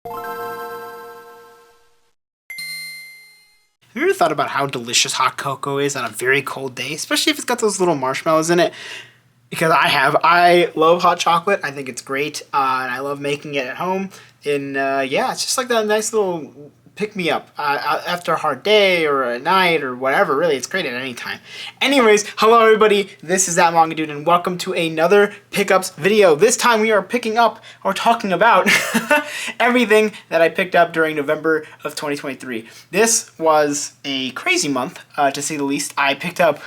Have you ever thought about how delicious hot cocoa is on a very cold day, especially if it's got those little marshmallows in it? Because I have. I love hot chocolate. I think it's great, and I love making it at home. And yeah, it's just like that nice little pick-me-up after a hard day or a night or whatever. Really, it's great at any time. Anyways, hello everybody. This is That Manga Dude, and welcome to another pickups video. This time we are picking up or talking about everything that I picked up during November of 2023. This was a crazy month, to say the least. I picked up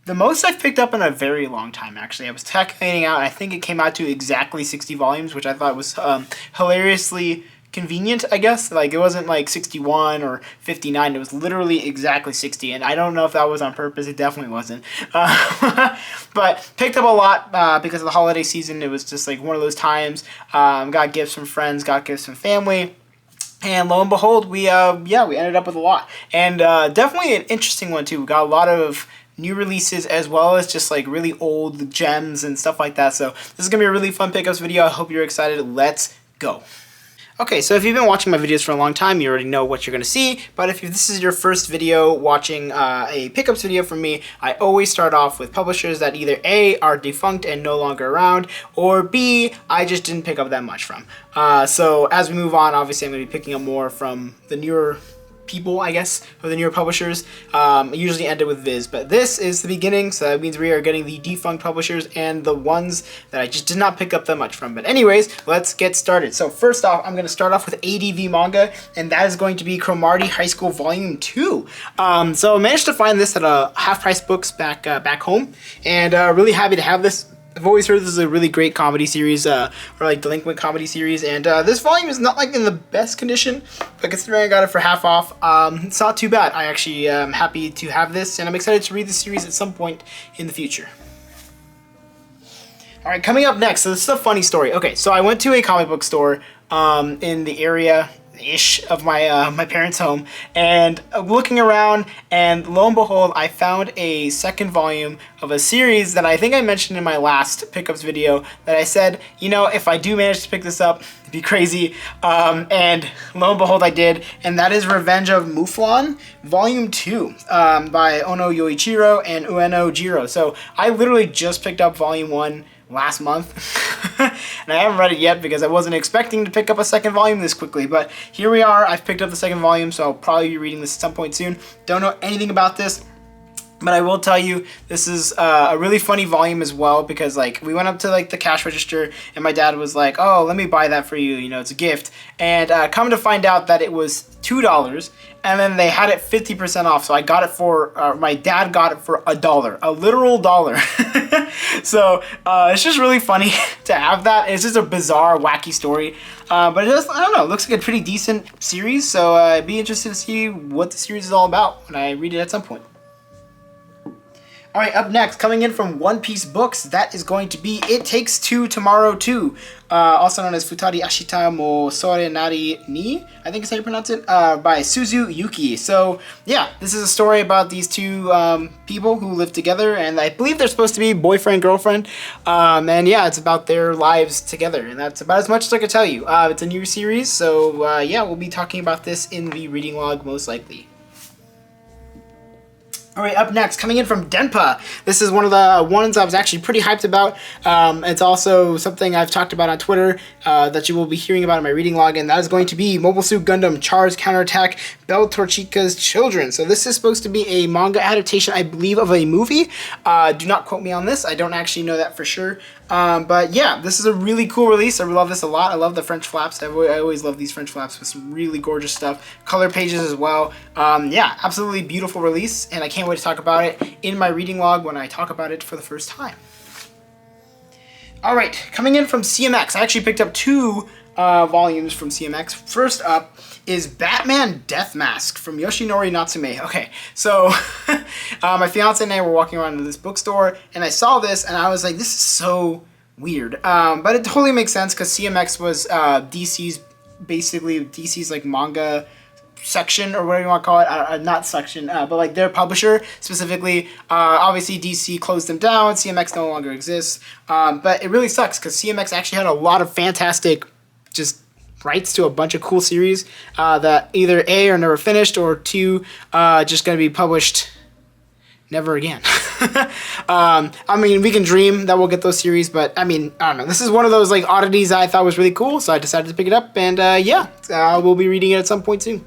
the most I've picked up in a very long time, actually. I was calculating out, and I think it came out to exactly 60 volumes, which I thought was hilariously convenient, I guess. Like, it wasn't like 61 or 59. It was literally exactly 60, and I don't know if that was on purpose. It definitely wasn't. But picked up a lot because of the holiday season. It was just like one of those times. Got gifts from friends, got gifts from family. And lo and behold, we ended up with a lot. And definitely an interesting one, too. We got a lot of new releases as well as just like really old gems and stuff like that. So this is gonna be a really fun pickups video. I hope you're excited. Let's go. Okay, so if you've been watching my videos for a long time, you already know what you're going to see, but if this is your first video watching a pickups video from me, I always start off with publishers that either A, are defunct and no longer around, or B, I just didn't pick up that much from. So as we move on, obviously I'm going to be picking up more from the newer people, I guess, or the newer publishers. I usually end it with Viz, but this is the beginning, so that means we are getting the defunct publishers and the ones that I just did not pick up that much from. But anyways, let's get started. So first off, I'm going to start off with ADV manga, and that is going to be Cromartie High School Volume 2. So I managed to find this at a half-price books back home, and really happy to have this. I've always heard this is a really great comedy series, or like delinquent comedy series, and this volume is not like in the best condition, but considering I got it for half off, it's not too bad. I actually am happy to have this, and I'm excited to read the series at some point in the future. Alright, coming up next, so this is a funny story. Okay, so I went to a comic book store in the area ish of my my parents' home, and looking around, and lo and behold, I found a second volume of a series that I think I mentioned in my last pickups video, that I said, you know, if I do manage to pick this up, it'd be crazy. And lo and behold, I did, and that is Revenge of Muflon Volume 2 by Ono Yoichiro and Ueno Jiro. So I literally just picked up Volume 1 last month, and I haven't read it yet because I wasn't expecting to pick up a second volume this quickly, but here we are. I've picked up the second volume, so I'll probably be reading this at some point soon. Don't know anything about this, but I will tell you, this is a really funny volume as well, because like we went up to like the cash register, and my dad was like, oh, let me buy that for you, you know, it's a gift. And come to find out that it was $2, and then they had it 50% off, so I got it for, my dad got it for $1, a literal dollar. So it's just really funny to have that. It's just a bizarre, wacky story, but it just, I don't know, it looks like a pretty decent series, so I'd be interested to see what the series is all about when I read it at some point. Alright, up next, coming in from One Piece Books, that is going to be It Takes Two Tomorrow 2, also known as Futari Ashita mo Sore Nari ni, I think is how you pronounce it, by Suzu Yuki. So, yeah, this is a story about these two people who live together, and I believe they're supposed to be boyfriend-girlfriend, and yeah, it's about their lives together, and that's about as much as I can tell you. It's a new series, so yeah, we'll be talking about this in the reading log, most likely. Alright, up next, coming in from Denpa. This is one of the ones I was actually pretty hyped about. It's also something I've talked about on Twitter that you will be hearing about in my reading log, and that is going to be Mobile Suit Gundam Char's Counterattack Belle Torchica's Children. So this is supposed to be a manga adaptation, I believe, of a movie. Do not quote me on this. I don't actually know that for sure. But yeah, this is a really cool release. I love this a lot. I love the French flaps. I always love these French flaps with some really gorgeous stuff. Color pages as well. Yeah, absolutely beautiful release, and I can't wait to talk about it in my reading log when I talk about it for the first time. Alright, coming in from CMX. I actually picked up two volumes from CMX. First up is Batman Death Mask from Yoshinori Natsume. Okay, so my fiance and I were walking around in this bookstore, and I saw this, and I was like, this is so weird. But it totally makes sense, because CMX was DC's, basically DC's like manga section, or whatever you want to call it, not section, but like their publisher specifically. Obviously DC closed them down, CMX no longer exists, but it really sucks, because CMX actually had a lot of fantastic, just rights to a bunch of cool series that either A, are never finished, or 2, just going to be published never again. I mean, we can dream that we'll get those series, but I mean, I don't know. This is one of those like oddities I thought was really cool, so I decided to pick it up, and yeah, we'll be reading it at some point soon.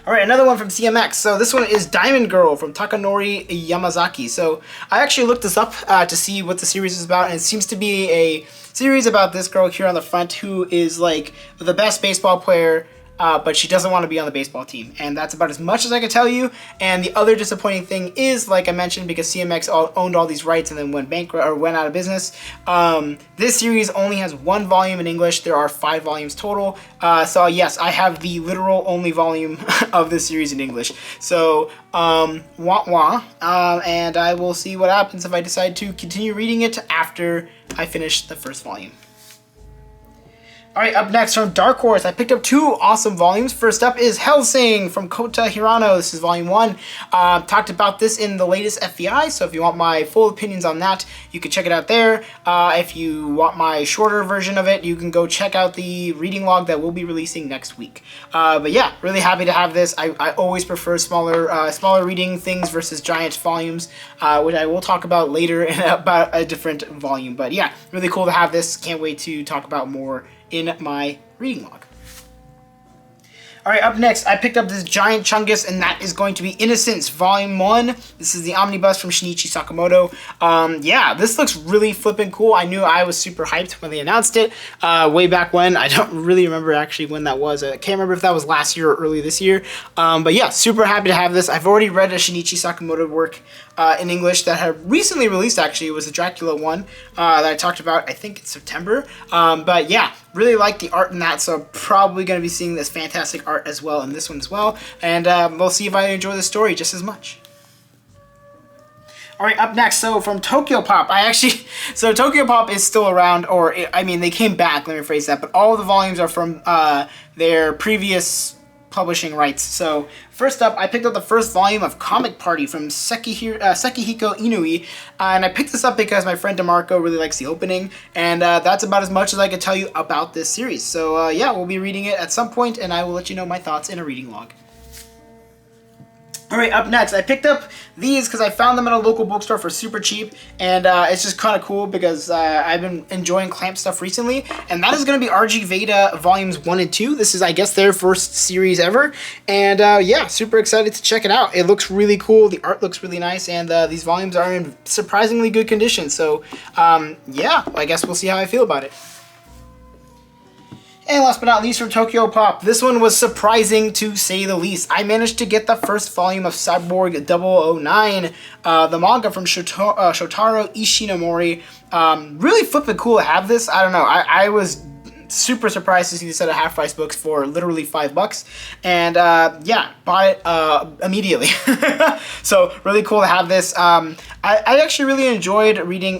All right, another one from CMX. So this one is Diamond Girl from Takanori Yamazaki. So I actually looked this up to see what the series is about, and it seems to be a series about this girl here on the front who is like the best baseball player, but she doesn't want to be on the baseball team. And that's about as much as I can tell you. And the other disappointing thing is, like I mentioned, because CMX owned all these rights and then went bankrupt or went out of business, this series only has 1 volume in English. There are 5 volumes total. So yes, I have the literal only volume of this series in English. So, and I will see what happens if I decide to continue reading it after I finish the first volume. Alright, up next from Dark Horse, I picked up 2 awesome volumes. First up is Hellsing from Kota Hirano. This is volume 1. Talked about this in the latest FVI, so if you want my full opinions on that, you can check it out there. If you want my shorter version of it, you can go check out the reading log that we'll be releasing next week. But yeah, really happy to have this. I always prefer smaller reading things versus giant volumes, which I will talk about later in about a different volume. But yeah, really cool to have this. Can't wait to talk about more in my reading log. Alright, up next, I picked up this giant chungus, and that is going to be Innocence, Volume 1. This is the omnibus from Shinichi Sakamoto. Yeah, this looks really flippin' cool. I knew I was super hyped when they announced it way back when. I don't really remember actually when that was. I can't remember if that was last year or early this year. But yeah, super happy to have this. I've already read a Shinichi Sakamoto work in English that had recently released, actually. It was the Dracula one that I talked about, I think, in September. But yeah, really like the art in that, so I'm probably going to be seeing this fantastic art as well in this one as well. And we'll see if I enjoy the story just as much. Alright, up next, so from Tokyo Pop, so Tokyo Pop is still around, or, I mean, they came back, let me phrase that, but all the volumes are from their previous publishing rights. So first up, I picked up the first volume of Comic Party from Sekihiko Inui, and I picked this up because my friend DeMarco really likes the opening, and that's about as much as I could tell you about this series. So yeah, we'll be reading it at some point, and I will let you know my thoughts in a reading log. Alright, up next, I picked up these because I found them at a local bookstore for super cheap, and it's just kind of cool because I've been enjoying Clamp stuff recently, and that is going to be RG Veda Volumes 1 and 2. This is, I guess, their first series ever, and yeah, super excited to check it out. It looks really cool, the art looks really nice, and these volumes are in surprisingly good condition, so yeah, I guess we'll see how I feel about it. And last but not least, from Tokyo Pop, this one was surprising to say the least. I managed to get the first volume of Cyborg 009, the manga from Shotaro Ishinomori. Really flippin' cool to have this. I don't know, I was super surprised to see this at a half-price books for literally $5, and yeah, bought it immediately. So really cool to have this. I actually really enjoyed reading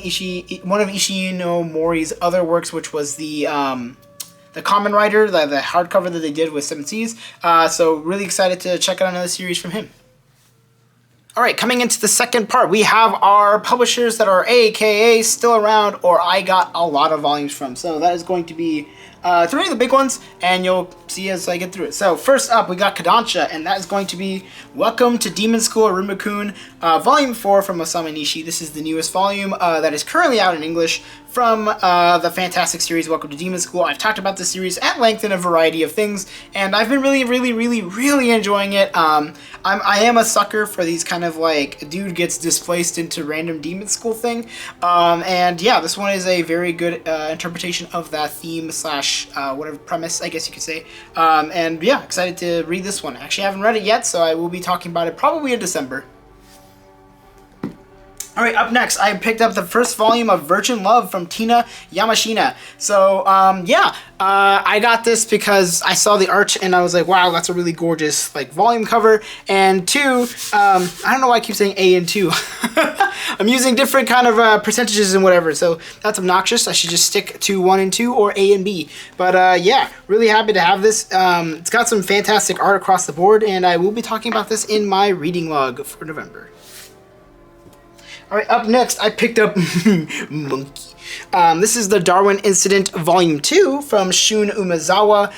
one of Ishinomori's other works, which was the Common Rider, the hardcover that they did with 7 Seas. So really excited to check out another series from him. Alright, coming into the second part, we have our publishers that are AKA still around, or I got a lot of volumes from. So that is going to be 3 of the big ones, and you'll see as I get through it. So first up, we got Kodansha, and that is going to be Welcome to Demon School Arumakun, Volume 4 from Osamu Nishi. This is the newest volume that is currently out in English from the fantastic series Welcome to Demon School. I've talked about this series at length in a variety of things, and I've been really enjoying it. I am a sucker for these kind of like dude gets displaced into random demon school thing, and yeah, this one is a very good interpretation of that theme slash whatever premise, I guess you could say. And yeah, excited to read this one. Actually, I haven't read it yet, so I will be talking about it probably in December. Alright, up next, I picked up the first volume of Virgin Love from Tina Yamashina. So, yeah, I got this because I saw the art and I was like, wow, that's a really gorgeous, like, volume cover. And 2, I don't know why I keep saying A and 2. I'm using different kind of percentages and whatever, so that's obnoxious. I should just stick to 1 and 2 or A and B. But, yeah, really happy to have this. It's got some fantastic art across the board, and I will be talking about this in my reading log for November. All right, up next, I picked up Monkey. This is the Darwin Incident Volume 2 from Shun Umezawa.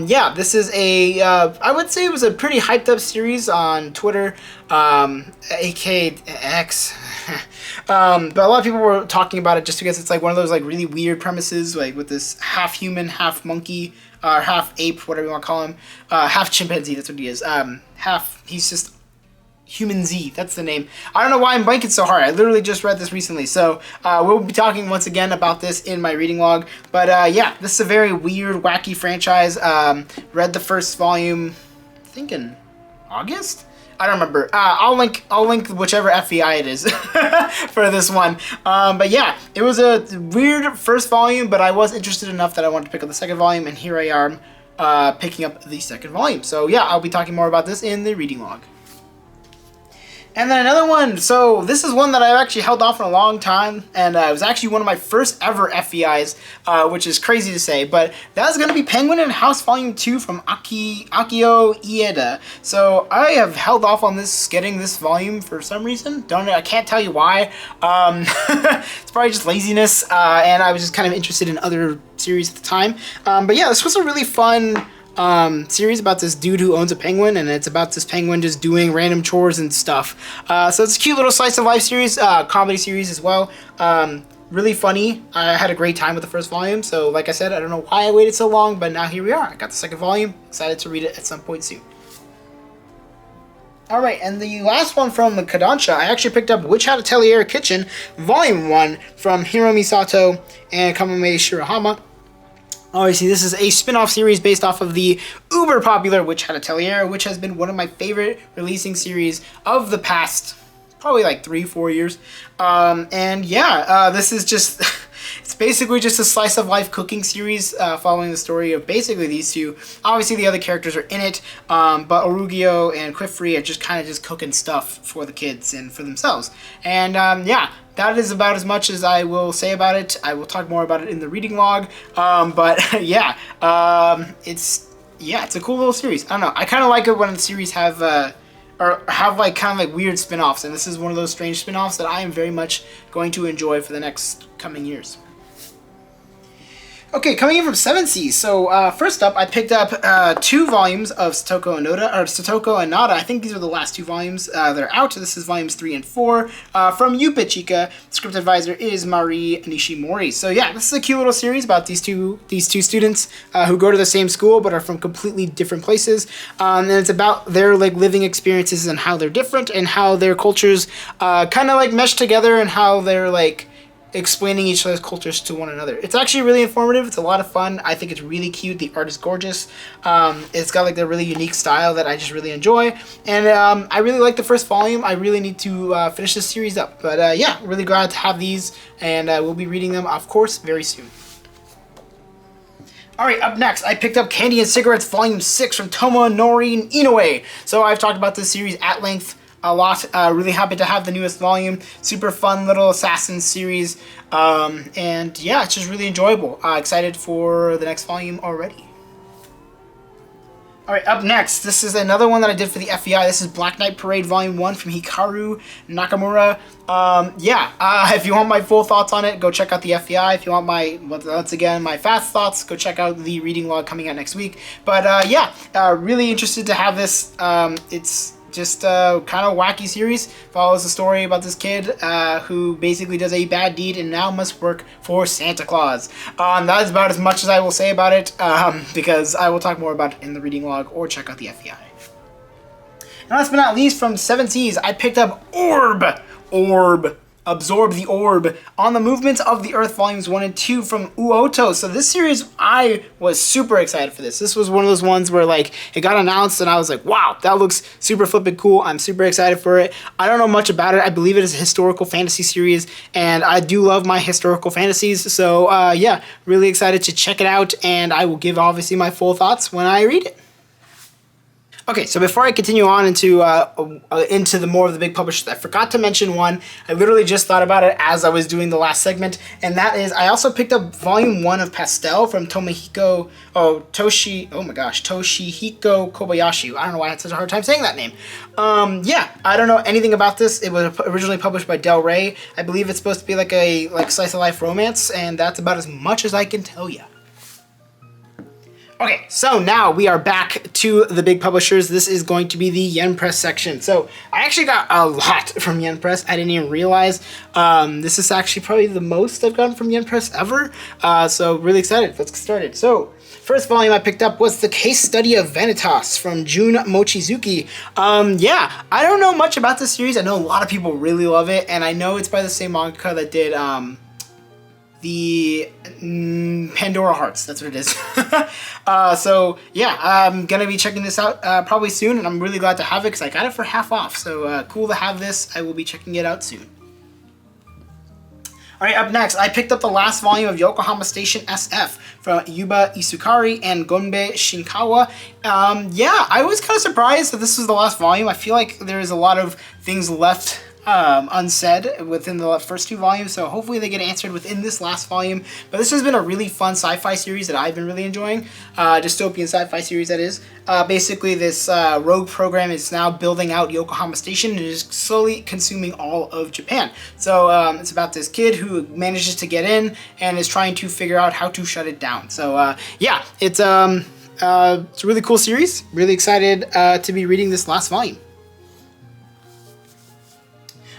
Yeah, this is a, I would say it was a pretty hyped up series on Twitter, aka X. But a lot of people were talking about it just because it's like one of those like really weird premises, like with this half human, half monkey, or half ape, whatever you want to call him, half chimpanzee, that's what he is. He's just Human Z, that's the name. I don't know why I'm blanking so hard. I literally just read this recently. So we'll be talking once again about this in my reading log. But yeah, this is a very weird, wacky franchise. Read the first volume, I think in August? I don't remember. I'll link whichever FEI it is for this one. But yeah, it was a weird first volume, but I was interested enough that I wanted to pick up the second volume, and here I am picking up the second volume. So yeah, I'll be talking more about this in the reading log. And then another one, so this is one that I've actually held off for a long time, and it was actually one of my first ever FEIs, which is crazy to say, but that's going to be Penguin and House Volume 2 from Akio Ieda. So I have held off on getting this volume for some reason. I can't tell you why. It's probably just laziness, and I was just kind of interested in other series at the time. But yeah, this was a really fun series about this dude who owns a penguin, and it's about this penguin just doing random chores and stuff. So it's a cute little slice of life series, comedy series as well. Really funny. I had a great time with the first volume, so like I said, I don't know why I waited so long, but now here we are. I got the second volume, excited to read it at some point soon. Alright, and the last one from the Kodansha, I actually picked up Witch Hat Atelier Kitchen, Volume 1 from Hiromi Sato and Kamame Shirahama. Obviously, this is a spin-off series based off of the uber popular Witch Hat Atelier, which has been one of my favorite releasing series of the past, probably like 3-4 years. And yeah, this is just, it's basically just a slice of life cooking series following the story of basically these two. Obviously, the other characters are in it, but Orugio and Quifree are just kind of just cooking stuff for the kids and for themselves. And yeah, that is about as much as I will say about it. I will talk more about it in the reading log. But yeah, it's a cool little series. I don't know. I kind of like it when the series have like kind of like weird spin-offs, and this is one of those strange spin-offs that I am very much going to enjoy for the next coming years. Okay, coming in from 7 Seas. So first up, I picked up 2 volumes of Satoko and Nada. I think these are the last 2 volumes that are out. This is volumes 3 and 4 from Yuppe Chika. Script advisor is Mari Nishimori. So yeah, this is a cute little series about these two students who go to the same school but are from completely different places. And it's about their like living experiences and how they're different and how their cultures kind of like mesh together and how they're like explaining each other's cultures to one another. It's actually really informative. It's a lot of fun. I think it's really cute. The art is gorgeous. It's got like the really unique style that I just really enjoy. And I really like the first volume. I really need to finish this series up. But yeah, really glad to have these, and we'll be reading them, of course, very soon. Alright, up next, I picked up Candy and Cigarettes Volume 6 from Tomonori Inoue. So I've talked about this series at length a lot. Really happy to have the newest volume. Super fun little assassin series. And yeah, it's just really enjoyable. Excited for the next volume already. Alright, up next, this is another one that I did for the FEI. This is Black Knight Parade Volume 1 from Hikaru Nakamura. If you want my full thoughts on it, go check out the FEI. If you want once again, my fast thoughts, go check out the reading log coming out next week. But really interested to have this. It's just a kind of wacky series. Follows the story about this kid who basically does a bad deed and now must work for Santa Claus. That is about as much as I will say about it, because I will talk more about it in the reading log or check out the FEI. And last but not least, from 7 Seas, I picked up Absorb the Orb on the Movements of the Earth Volumes 1 and 2 from Uoto. So this series, I was super excited for this. This was one of those ones where like it got announced and I was like, wow, that looks super flippin' cool. I'm super excited for it. I don't know much about it. I believe it is a historical fantasy series, and I do love my historical fantasies. So yeah, really excited to check it out, and I will give obviously my full thoughts when I read it. Okay, so before I continue on into the more of the big publishers, I forgot to mention one. I literally just thought about it as I was doing the last segment, and that is I also picked up Volume 1 of Pastel from Toshihiko Kobayashi. I don't know why I had such a hard time saying that name. Yeah, I don't know anything about this. It was originally published by Del Rey. I believe it's supposed to be like a slice of life romance, and that's about as much as I can tell you. Okay, so now we are back to the big publishers. This is going to be the Yen Press section. So I actually got a lot from Yen Press. I didn't even realize. This is actually probably the most I've gotten from Yen Press ever. So really excited. Let's get started. So first volume I picked up was The Case Study of Vanitas from Jun Mochizuki. Yeah, I don't know much about this series. I know a lot of people really love it, and I know it's by the same mangaka that did the Pandora Hearts, that's what it is. So yeah, I'm gonna be checking this out probably soon, and I'm really glad to have it because I got it for half off. So cool to have this. I will be checking it out soon. Alright, up next, I picked up the last volume of Yokohama Station SF from Yuba Isukari and Gonbe Shinkawa. Yeah, I was kind of surprised that this was the last volume. I feel like there's a lot of things left unsaid within the first two volumes, so hopefully they get answered within this last volume. But this has been a really fun sci-fi series that I've been really enjoying. Dystopian sci-fi series, that is. Basically, this rogue program is now building out Yokohama Station and is slowly consuming all of Japan. So it's about this kid who manages to get in and is trying to figure out how to shut it down. So yeah, it's a really cool series. Really excited to be reading this last volume.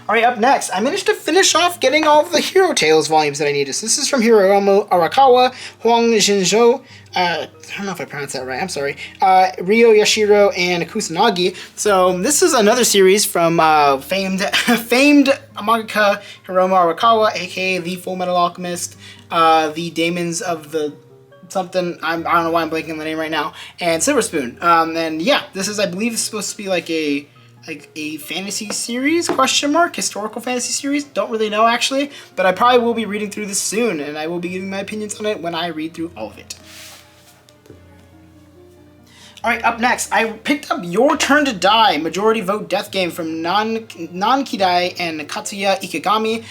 Alright, up next, I managed to finish off getting all of the Hero Tales volumes that I needed. So this is from Hiromu Arakawa, Huang Jinzhou, I don't know if I pronounced that right, I'm sorry, Ryo Yashiro, and Kusanagi. So this is another series from famed mangaka Hiromu Arakawa, aka the Full Metal Alchemist, the Daemons of the something, I don't know why I'm blanking on the name right now, and Silver Spoon. And yeah, this is, I believe, supposed to be like a fantasy series, historical fantasy series, don't really know actually, but I probably will be reading through this soon, and I will be giving my opinions on it when I read through all of it. Alright, up next, I picked up Your Turn to Die, Majority Vote Death Game from Nankidai and Katsuya Ikegami.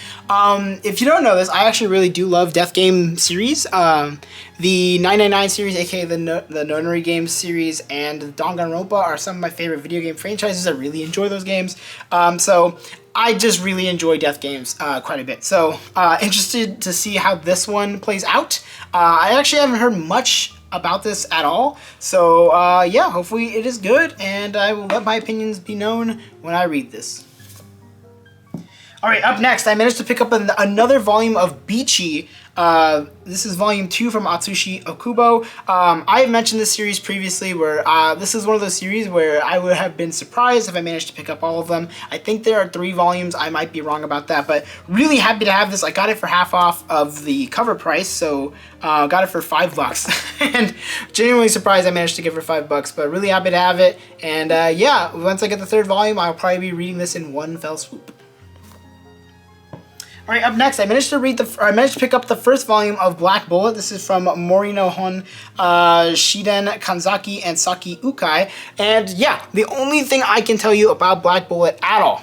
If you don't know this, I actually really do love Death Game series. The 999 series, aka the Nonary Games series, and Danganronpa are some of my favorite video game franchises. I really enjoy those games. So I just really enjoy Death Games quite a bit. So interested to see how this one plays out. I actually haven't heard much about this at all, so yeah, hopefully it is good, and I will let my opinions be known when I read this. Alright, up next, I managed to pick up another volume of Beachy. This is volume 2 from Atsushi Okubo. I have mentioned this series previously where this is one of those series where I would have been surprised if I managed to pick up all of them. I think there are 3 volumes. I might be wrong about that, but really happy to have this. I got it for half off of the cover price, so got it for $5. And genuinely surprised I managed to get it for $5, but really happy to have it. And yeah, once I get the 3rd volume, I'll probably be reading this in one fell swoop. Alright, up next, I managed to pick up the 1st volume of Black Bullet. This is from Morino Hon, Shiden Kanzaki, and Saki Ukai. And yeah, the only thing I can tell you about Black Bullet at all,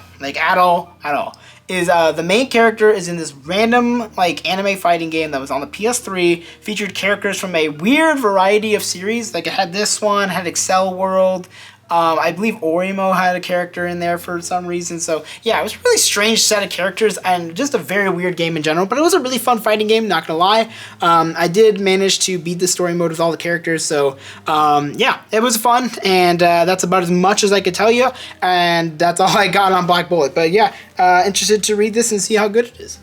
is the main character is in this random anime fighting game that was on the PS3, featured characters from a weird variety of series. Like it had this one, had Excel World. I believe Orimo had a character in there for some reason. So yeah, it was a really strange set of characters and just a very weird game in general. But it was a really fun fighting game, not gonna lie. I did manage to beat the story mode with all the characters. So yeah, it was fun, and that's about as much as I could tell you. And that's all I got on Black Bullet. But yeah, interested to read this and see how good it is.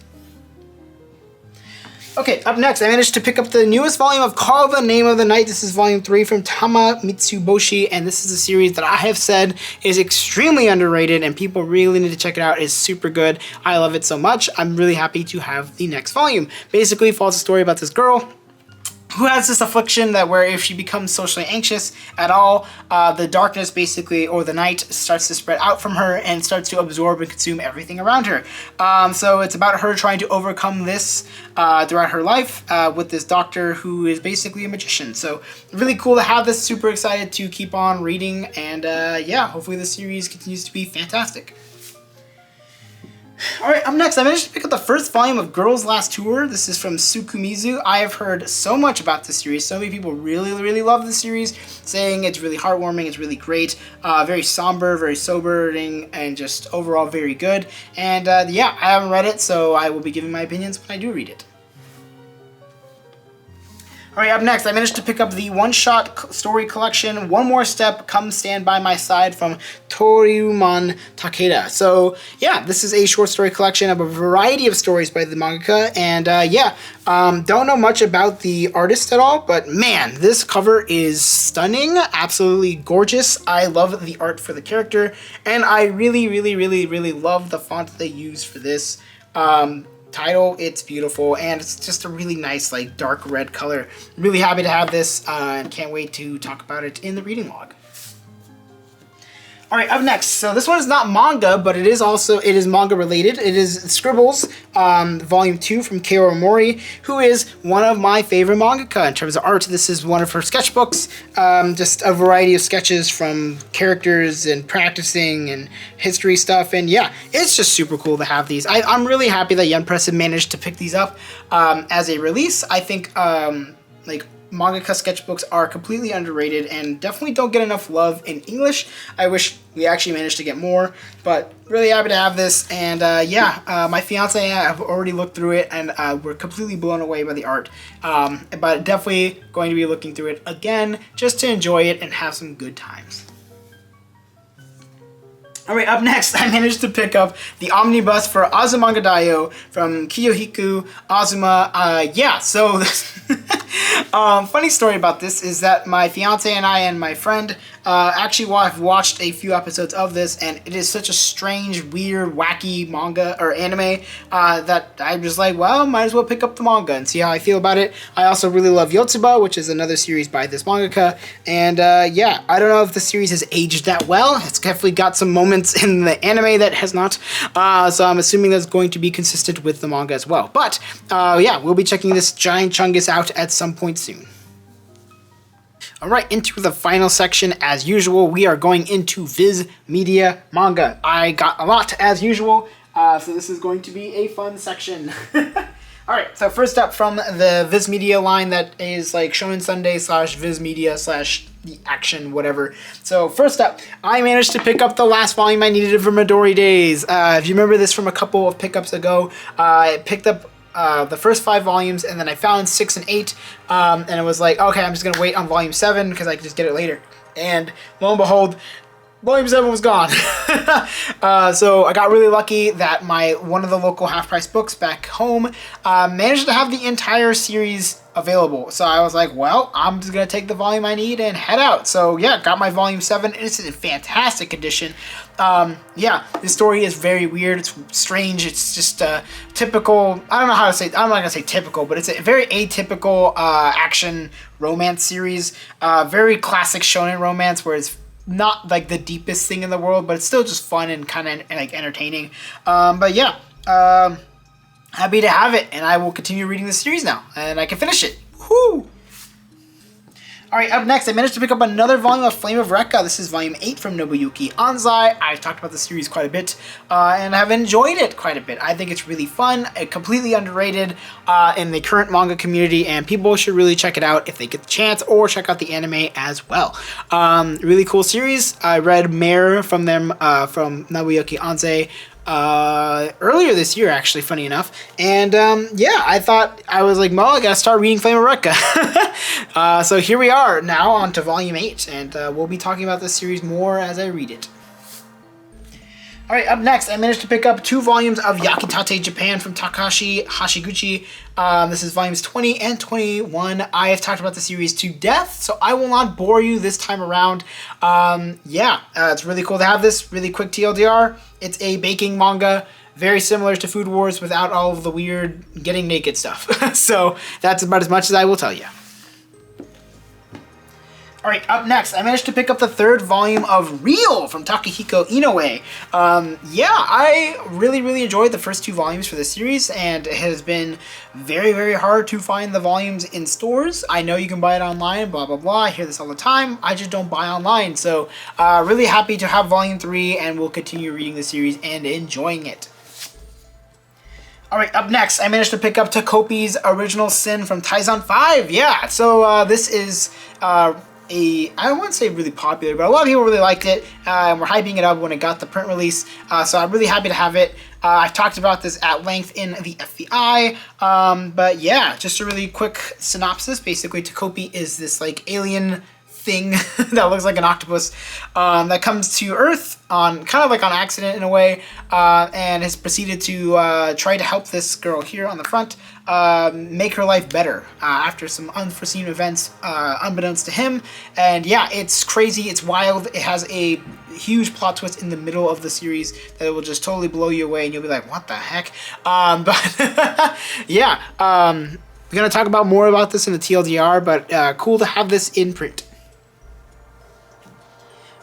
Okay, up next, I managed to pick up the newest volume of Call the Name of the Night. This is volume 3 from Tama Mitsuboshi, and this is a series that I have said is extremely underrated, and people really need to check it out. It's super good. I love it so much. I'm really happy to have the next volume. Basically, it follows a story about this girl who has this affliction that where if she becomes socially anxious at all, the darkness basically, or the night, starts to spread out from her and starts to absorb and consume everything around her. So it's about her trying to overcome this throughout her life with this doctor who is basically a magician. So really cool to have this, super excited to keep on reading, and yeah, hopefully the series continues to be fantastic. Alright, up next, I managed to pick up the first volume of Girls' Last Tour. This is from Sukumizu. I have heard so much about this series. So many people really love the series, saying it's really heartwarming, it's really great, very somber, very sobering, and just overall very good. And yeah, I haven't read it, so I will be giving my opinions when I do read it. Alright, up next, I managed to pick up the one-shot story collection, One More Step, Come Stand By My Side from Toryuman Takeda. So, yeah, this is a short story collection of a variety of stories by the mangaka, and yeah, don't know much about the artist at all, but man, this cover is stunning, absolutely gorgeous. I love the art for the character, and I really love the font that they use for this title. It's beautiful, and it's just a really nice, like, dark red color. Really happy to have this, and can't wait to talk about it in the reading log. Alright, up next. So this one is not manga, but it is manga related. It is Scribbles, Volume 2 from Kaoru Mori, who is one of my favorite mangaka in terms of art. This is one of her sketchbooks, just a variety of sketches from characters and practicing and history stuff, and yeah, it's just super cool to have these. I'm really happy that Yen Press managed to pick these up as a release. I think, like, mangaka sketchbooks are completely underrated and definitely don't get enough love in English. I wish we actually managed to get more, but really happy to have this. And yeah, my fiance and I have already looked through it, and we're completely blown away by the art. But definitely going to be looking through it again just to enjoy it and have some good times. Alright, up next, I managed to pick up the omnibus for Azumanga Daioh from Kiyohiku Azuma. Yeah, so funny story about this is that my fiance and I and my friend actually have watched a few episodes of this, and it is such a strange, weird, wacky manga or anime that I'm just like, well, might as well pick up the manga and see how I feel about it. I also really love Yotsuba, which is another series by this mangaka, and yeah, I don't know if the series has aged that well. It's definitely got some moments in the anime that has not, so I'm assuming that's going to be consistent with the manga as well. But yeah, we'll be checking this giant chungus out at some point soon. Alright, into the final section. As usual, we are going into Viz Media manga. I got a lot as usual, so this is going to be a fun section. Alright, so first up from the Viz Media line that is like Shonen Sunday / Viz Media / the action, whatever. So first up, I managed to pick up the last volume I needed for Midori Days. If you remember this from a couple of pickups ago, I picked up the first 5 volumes, and then I found 6 and 8, and it was like, okay, I'm just gonna wait on volume 7 because I can just get it later. And lo and behold, volume 7 was gone. So I got really lucky that one of the local half-price books back home managed to have the entire series available. So I was like, well, I'm just gonna take the volume I need and head out. So yeah, got my volume 7. It's a fantastic edition. Yeah, this story is very weird. It's strange. It's just typical. I don't know how to say. I'm not gonna say typical, but it's a very atypical action romance series. Very classic shonen romance, where it's not like the deepest thing in the world, but it's still just fun and kind of like entertaining. But yeah, happy to have it, and I will continue reading the series now, and I can finish it. Woohoo! Alright, up next, I managed to pick up another volume of Flame of Recca. This is volume 8 from Nobuyuki Anzai. I've talked about the series quite a bit, and have enjoyed it quite a bit. I think it's really fun, completely underrated in the current manga community, and people should really check it out if they get the chance, or check out the anime as well. Really cool series. I read Mare from them, from Nobuyuki Anzai, earlier this year, actually, funny enough. And yeah, I was like, well, I gotta start reading Flame of Recca. So here we are now on to volume 8, and we'll be talking about this series more as I read it. Alright, up next, I managed to pick up 2 volumes of Yakitate Japan from Takashi Hashiguchi. This is volumes 20 and 21. I have talked about the series to death, so I will not bore you this time around. Yeah, it's really cool to have this. Really quick TLDR. It's a baking manga, very similar to Food Wars without all of the weird getting naked stuff. So that's about as much as I will tell you. All right, up next, I managed to pick up the third volume of Real from Takehiko Inoue. Yeah, I really enjoyed the first two volumes for the series, and it has been very hard to find the volumes in stores. I know you can buy it online, blah, blah, blah. I hear this all the time. I just don't buy online. So really happy to have volume 3, and we'll continue reading the series and enjoying it. Alright, up next, I managed to pick up Takopi's Original Sin from Taizan 5. Yeah, so this is I wouldn't say really popular, but a lot of people really liked it, and were hyping it up when it got the print release, so I'm really happy to have it. I've talked about this at length in the FBI, but yeah, just a really quick synopsis. Basically, Takopi is this like alien thing that looks like an octopus that comes to Earth on kind of like on accident in a way, and has proceeded to try to help this girl here on the front make her life better after some unforeseen events unbeknownst to him. And yeah, it's crazy, it's wild, it has a huge plot twist in the middle of the series that will just totally blow you away and you'll be like, what the heck? But yeah, we're gonna talk about more about this in the TLDR, but cool to have this in print.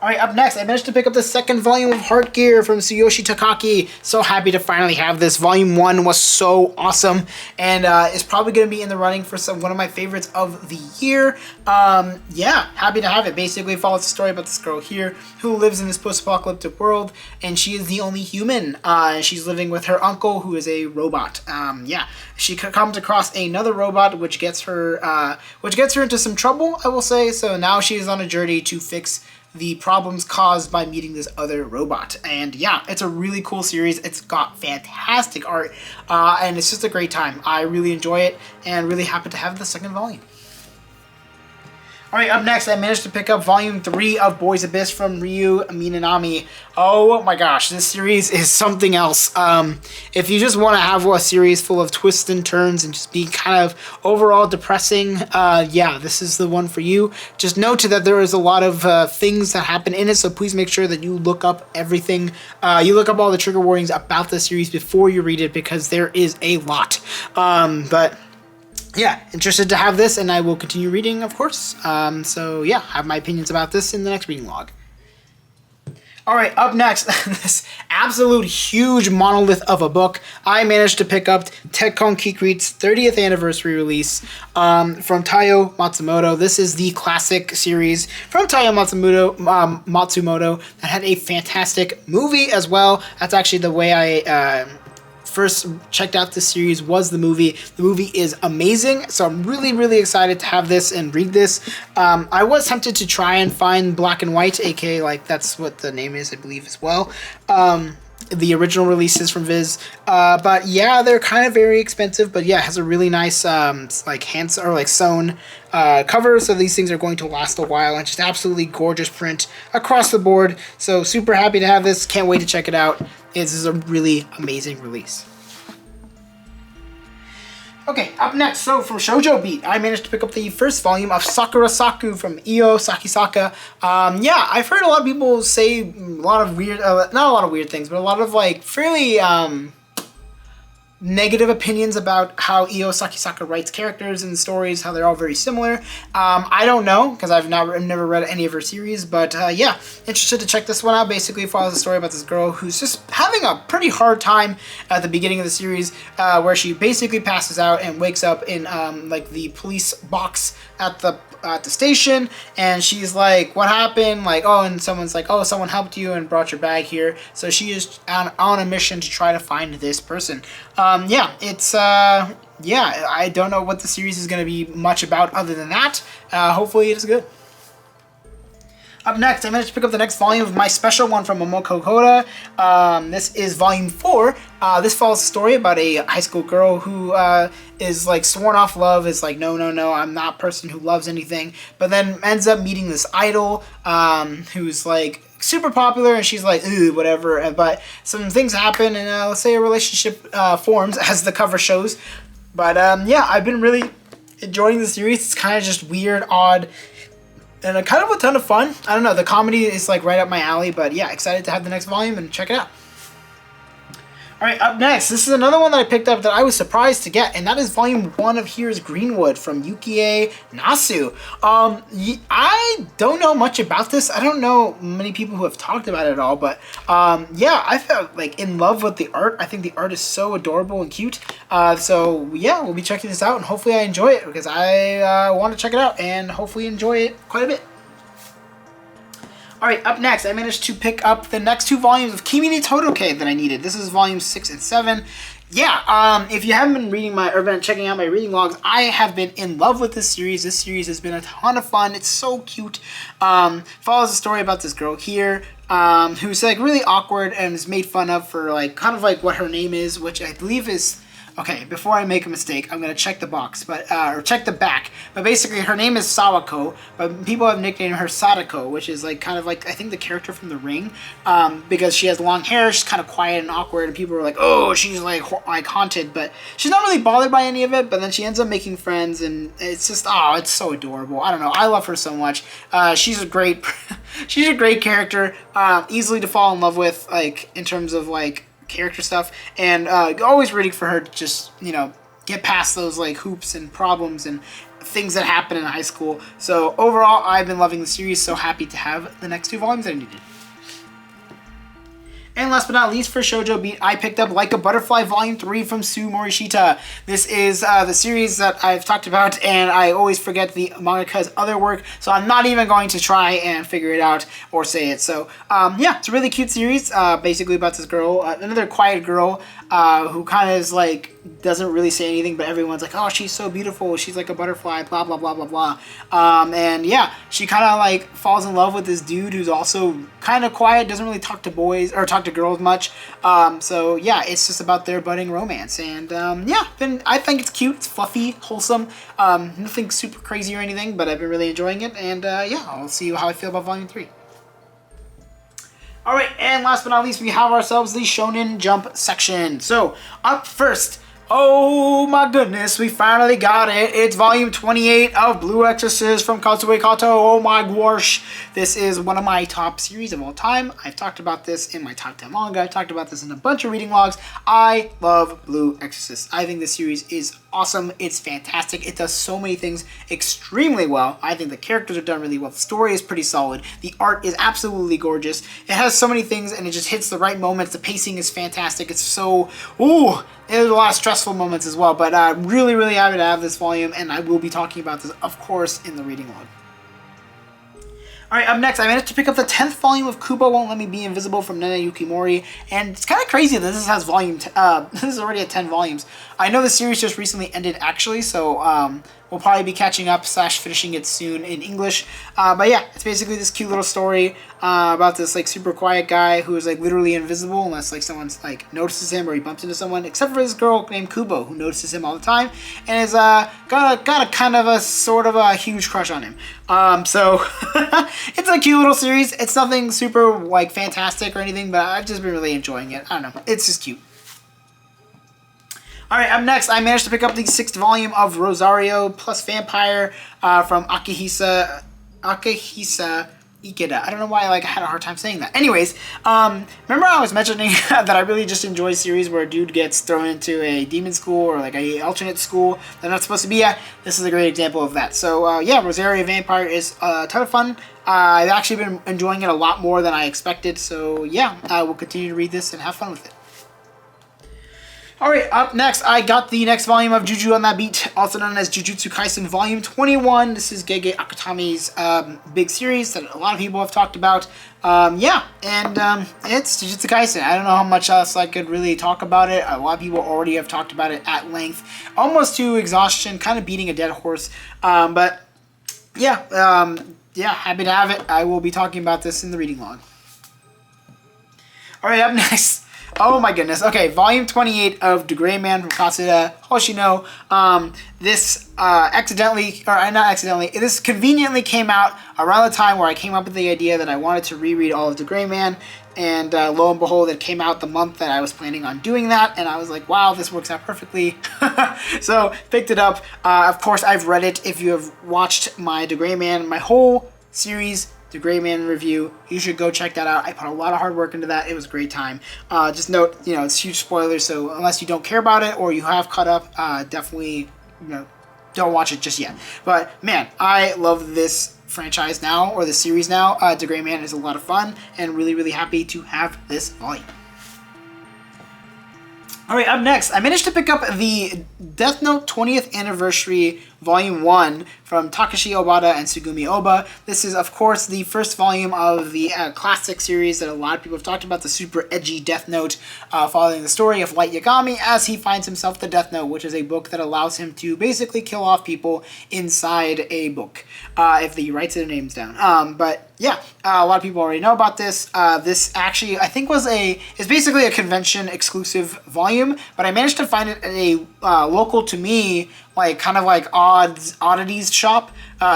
Alright, up next, I managed to pick up the second volume of Heart Gear from Tsuyoshi Takaki. So happy to finally have this. Volume 1 was so awesome, and is probably going to be in the running for one of my favorites of the year. Yeah, happy to have it. Basically follows the story about this girl here who lives in this post-apocalyptic world, and she is the only human. She's living with her uncle, who is a robot. Yeah, she comes across another robot, which gets her into some trouble, I will say. So now she is on a journey to fix the problems caused by meeting this other robot. And yeah, it's a really cool series. It's got fantastic art, and it's just a great time. I really enjoy it, and really happy to have the second volume. Alright, up next, I managed to pick up Volume 3 of Boys Abyss from Ryu Minami. Oh my gosh, this series is something else. If you just want to have a series full of twists and turns and just be kind of overall depressing, yeah, this is the one for you. Just note that there is a lot of things that happen in it, so please make sure that you look up everything. You look up all the trigger warnings about the series before you read it, because there is a lot. But yeah, interested to have this, and I will continue reading, of course. So yeah, have my opinions about this in the next reading log. Alright, up next, this absolute huge monolith of a book. I managed to pick up Tekkon Kikrit's 30th anniversary release from Taiyo Matsumoto. This is the classic series from Taiyo Matsumoto that had a fantastic movie as well. That's actually the way I first checked out this series, was the movie. The movie is amazing, so I'm really excited to have this and read this. I was tempted to try and find Black and White, aka like that's what the name is, I believe, as well. The original releases from Viz, but yeah, they're kind of very expensive. But yeah, it has a really nice like hands or like sewn cover, so these things are going to last a while, and just absolutely gorgeous print across the board. So super happy to have this. Can't wait to check it out. This is a really amazing release. Okay, up next, so from SHJ Beat, I managed to pick up the first volume of Sakura Saku from Io Sakisaka. Yeah, I've heard a lot of people say a lot of weird, not a lot of weird things, but a lot of like fairly negative opinions about how Io Sakisaka writes characters and stories, how they're all very similar. I don't know, because I've never read any of her series, but yeah, interested to check this one out. Basically follows the story about this girl who's just having a pretty hard time at the beginning of the series, where she basically passes out and wakes up in like the police box at the station, and she's like, what happened? Like, oh, and someone's like, oh, someone helped you and brought your bag here. So she is on a mission to try to find this person. Yeah, it's yeah, I don't know what the series is going to be much about other than that. Hopefully it is good. Up next, I managed to pick up the next volume of my special one from Mok Cota. This is volume 4. This follows a story about a high school girl who is like sworn off love, is like, no, I'm not a person who loves anything, but then ends up meeting this idol who's like super popular, and she's like, ooh, whatever, but some things happen, and let's say a relationship forms, as the cover shows. But yeah, I've been really enjoying the series. It's kind of just weird, odd, and kind of a ton of fun. I don't know, the comedy is like right up my alley, but yeah, excited to have the next volume and check it out. All right, up next, this is another one that I picked up that I was surprised to get, and that is Volume 1 of Here's Greenwood from Yuki Nasu. I don't know much about this. I don't know many people who have talked about it at all, but yeah, I felt like in love with the art. I think the art is so adorable and cute. So yeah, we'll be checking this out, and hopefully I enjoy it because I want to check it out and hopefully enjoy it quite a bit. Alright, up next, I managed to pick up the next 2 volumes of Kimi ni Todoke that I needed. This is volumes 6 and 7. Yeah, if you haven't been reading been checking out my reading logs, I have been in love with this series. This series has been a ton of fun. It's so cute. Follows a story about this girl here, who's like really awkward and is made fun of for like kind of like what her name is, which I believe is... Okay, before I make a mistake, I'm gonna check the box, but or check the back. But basically, her name is Sawako, but people have nicknamed her Sadako, which is like kind of like I think the character from The Ring, because she has long hair, she's kind of quiet and awkward, and people are like, oh, she's like haunted, but she's not really bothered by any of it. But then she ends up making friends, and it's just it's so adorable. I don't know, I love her so much. She's a great, she's a great character, easily to fall in love with, like in terms of like character stuff, and always rooting for her to just, you know, get past those like hoops and problems and things that happen in high school. So overall, I've been loving the series, so happy to have the next 2 volumes that I needed. And last but not least, for SHJ Beat, I picked up Like a Butterfly Volume 3 from Sue Morishita. This is the series that I've talked about, and I always forget the mangaka's other work, so I'm not even going to try and figure it out or say it. So, yeah, it's a really cute series, basically about this girl, another quiet girl, who kind of is like, doesn't really say anything, but everyone's like, oh, she's so beautiful, she's like a butterfly, blah, blah, blah, blah, blah. And yeah, she kind of like falls in love with this dude who's also kind of quiet, doesn't really talk to boys, or talk to girls much. So yeah, it's just about their budding romance. And yeah, I think it's cute, it's fluffy, wholesome, nothing super crazy or anything, but I've been really enjoying it. And yeah, I'll see how I feel about Volume 3. Alright, and last but not least, we have ourselves the Shonen Jump section. So, up first, oh my goodness, we finally got it. It's volume 28 of Blue Exorcist from Katsue Kato. Oh my gosh. This is one of my top series of all time. I've talked about this in my top 10 manga. I've talked about this in a bunch of reading logs. I love Blue Exorcist. I think this series is awesome. It's fantastic. It does so many things extremely well. I think the characters are done really well. The story is pretty solid. The art is absolutely gorgeous. It has so many things and it just hits the right moments. The pacing is fantastic. It's so, ooh, there's a lot of stressful moments as well, but I'm really, really happy to have this volume, and I will be talking about this, of course, in the reading log. Alright, up next, I managed to pick up the 10th volume of Kubo Won't Let Me Be Invisible from Nana Yukimori, and it's kind of crazy that this has this is already at 10 volumes. I know the series just recently ended, actually, so we'll probably be catching up / finishing it soon in English. But yeah, it's basically this cute little story about this like super quiet guy who is like literally invisible unless like someone's like notices him or he bumps into someone, except for this girl named Kubo who notices him all the time and is got a kind of a sort of a huge crush on him. So it's a cute little series. It's nothing super like fantastic or anything, but I've just been really enjoying it. I don't know, it's just cute. Alright, up next, I managed to pick up the 6th volume of Rosario plus Vampire from Akihisa Ikeda. I don't know why I had a hard time saying that. Anyways, remember I was mentioning that I really just enjoy series where a dude gets thrown into a demon school or like a alternate school they're not supposed to be at? This is a great example of that. So yeah, Rosaria Vampire is a ton of fun. I've actually been enjoying it a lot more than I expected. So yeah, I will continue to read this and have fun with it. Alright, up next, I got the next volume of Juju on that Beat, also known as Jujutsu Kaisen Volume 21. This is Gege Akutami's big series that a lot of people have talked about. Yeah, and it's Jujutsu Kaisen. I don't know how much else I could really talk about it. A lot of people already have talked about it at length, almost to exhaustion, kind of beating a dead horse. But yeah, yeah, happy to have it. I will be talking about this in the reading log. Alright, up next. Oh my goodness. Okay, volume 28 of The Greyman from Kasuda Hoshino. This this conveniently came out around the time where I came up with the idea that I wanted to reread all of The Greyman, and lo and behold, it came out the month that I was planning on doing that, and I was like, wow, this works out perfectly. So, picked it up. Of course, I've read it. If you have watched my The Greyman, my whole series the Greyman review. You should go check that out. I put a lot of hard work into that. It was a great time. Just note, it's huge spoilers, so unless you don't care about it or you have caught up, definitely, don't watch it just yet. But man, I love this franchise now, or the series now. The Greyman is a lot of fun, and really, really happy to have this volume. Alright, up next, I managed to pick up the Death Note 20th Anniversary Volume 1 from Takashi Obata and Sugumi Oba. This is, of course, the first volume of the classic series that a lot of people have talked about, the super edgy Death Note, following the story of Light Yagami as he finds himself the Death Note, which is a book that allows him to basically kill off people inside a book, if he writes their names down. But yeah, a lot of people already know about this. This actually, I think, is basically a convention exclusive volume, but I managed to find it at a local to me, kind of oddities shop.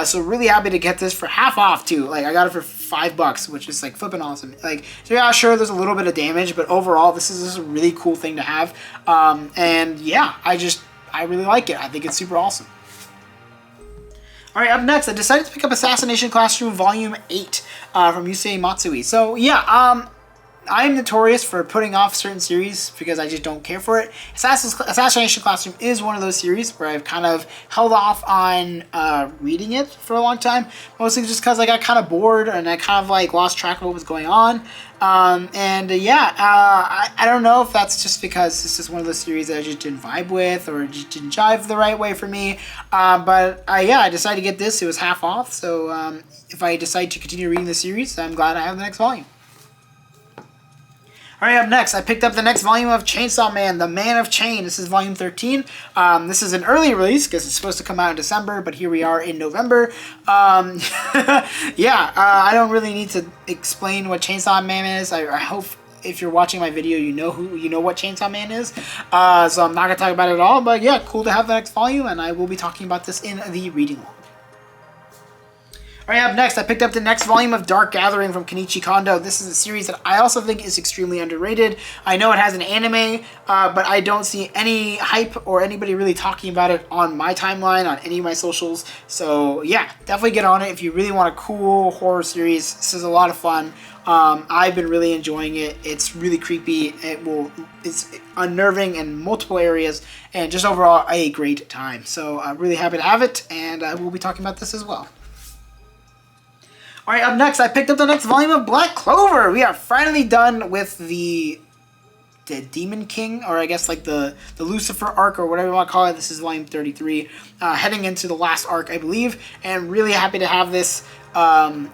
So really happy to get this for half off too. I got it for $5, which is flipping awesome. So yeah, sure, there's a little bit of damage, but overall, this is a really cool thing to have. And yeah, I really like it. I think it's super awesome. Alright, up next, I decided to pick up Assassination Classroom Volume 8 from Yusei Matsui. So yeah, I'm notorious for putting off certain series because I just don't care for it. Assassination Classroom is one of those series where I've kind of held off on reading it for a long time, mostly just because I got kind of bored and I kind of lost track of what was going on. I don't know if that's just because this is one of those series that I just didn't vibe with or just didn't jive the right way for me. I decided to get this. It was half off, so if I decide to continue reading the series, I'm glad I have the next volume. Alright, up next, I picked up the next volume of Chainsaw Man, The Man of Chain. This is volume 13. This is an early release because it's supposed to come out in December, but here we are in November. I don't really need to explain what Chainsaw Man is. I hope if you're watching my video, you know what Chainsaw Man is. So I'm not going to talk about it at all, but yeah, cool to have the next volume, and I will be talking about this in the reading log. Alright, up next, I picked up the next volume of Dark Gathering from Kenichi Kondo. This is a series that I also think is extremely underrated. I know it has an anime, but I don't see any hype or anybody really talking about it on my timeline, on any of my socials. So yeah, definitely get on it if you really want a cool horror series. This is a lot of fun. I've been really enjoying it. It's really creepy. It's unnerving in multiple areas, and just overall a great time. So I'm really happy to have it, and we'll be talking about this as well. Alright, up next, I picked up the next volume of Black Clover. We are finally done with the Demon King, or I guess the Lucifer arc, or whatever you want to call it. This is volume 33, heading into the last arc, I believe, and really happy to have this. I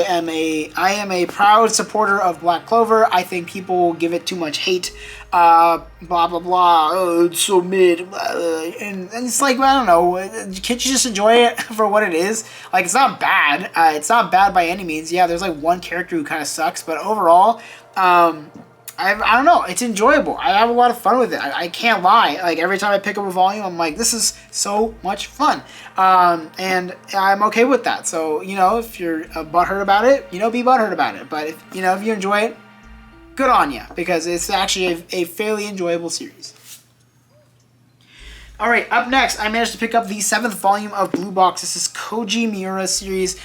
am a proud supporter of Black Clover. I think people give it too much hate, blah blah blah. Oh, it's so mid, and it's I don't know. Can't you just enjoy it for what it is? It's not bad. It's not bad by any means. Yeah, there's one character who kind of sucks, but overall, I don't know. It's enjoyable. I have a lot of fun with it. I can't lie. Every time I pick up a volume, I'm this is so much fun. And I'm okay with that. So, if you're butthurt about it, be butthurt about it. But if you enjoy it, good on you, because it's actually a fairly enjoyable series. Alright, up next, I managed to pick up the 7th volume of Blue Box. This is Koji Miura's series.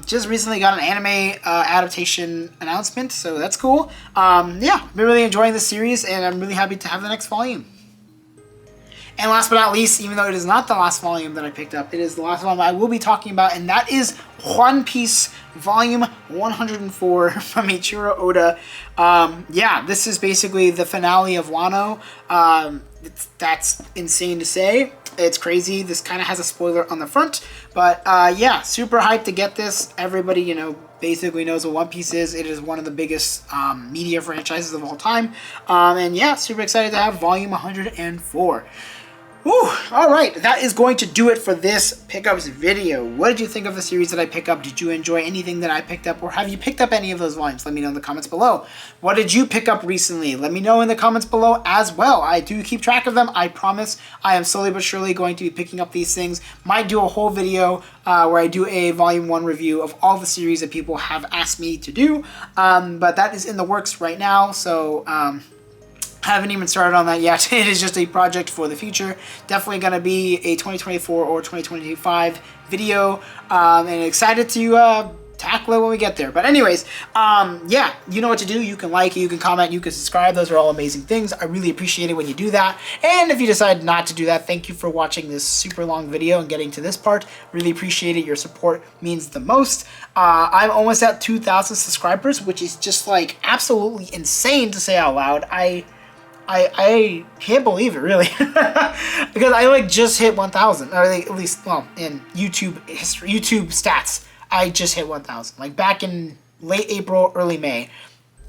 Just recently got an anime adaptation announcement, so that's cool. I've been really enjoying this series, and I'm really happy to have the next volume. And last but not least, even though it is not the last volume that I picked up, it is the last volume I will be talking about, and that is Juan Piece Volume 104 from Eiichiro Oda. This is basically the finale of Wano. That's insane to say. It's crazy. This kind of has a spoiler on the front, but super hyped to get this. Everybody, basically knows what One Piece is. It is one of the biggest media franchises of all time. Super excited to have Volume 104. Whew, alright, that is going to do it for this pickups video. What did you think of the series that I picked up? Did you enjoy anything that I picked up, or have you picked up any of those volumes? Let me know in the comments below. What did you pick up recently? Let me know in the comments below as well. I do keep track of them, I promise. I am slowly but surely going to be picking up these things. Might do a whole video where I do a volume 1 review of all the series that people have asked me to do. But that is in the works right now, so haven't even started on that yet. It is just a project for the future. Definitely going to be a 2024 or 2025 video, and excited to tackle it when we get there. But anyways, yeah, you know what to do. You can like, you can comment, you can subscribe. Those are all amazing things. I really appreciate it when you do that. And if you decide not to do that, thank you for watching this super long video and getting to this part. Really appreciate it. Your support means the most. I'm almost at 2,000 subscribers, which is just like absolutely insane to say out loud. I can't believe it, really. Because I like just hit 1,000, or at least, well, in YouTube history, YouTube stats, I just hit 1,000. Like back in late April, early May,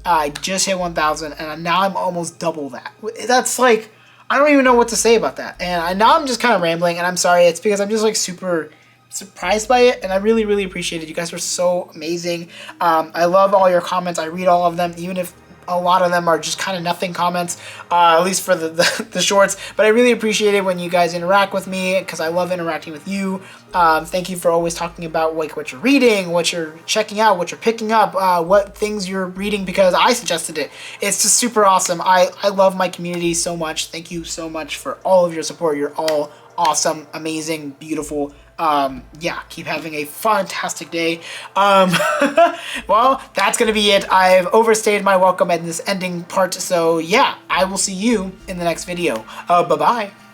I just hit 1,000, and now I'm almost double that. That's like, I don't even know what to say about that. And now I'm just kind of rambling, and I'm sorry. It's because I'm just like super surprised by it, and I really, really appreciate it. You guys are so amazing. I love all your comments. I read all of them, even if a lot of them are just kind of nothing comments, at least for the shorts. But I really appreciate it when you guys interact with me, because I love interacting with you. Thank you for always talking about like what you're reading, what you're checking out, what you're picking up, what things you're reading because I suggested it. It's just super awesome. I love my community so much. Thank you so much for all of your support. You're all awesome, amazing, beautiful. Yeah, keep having a fantastic day. Well, that's gonna be it. I've overstayed my welcome in this ending part, so yeah, I will see you in the next video. Bye-bye.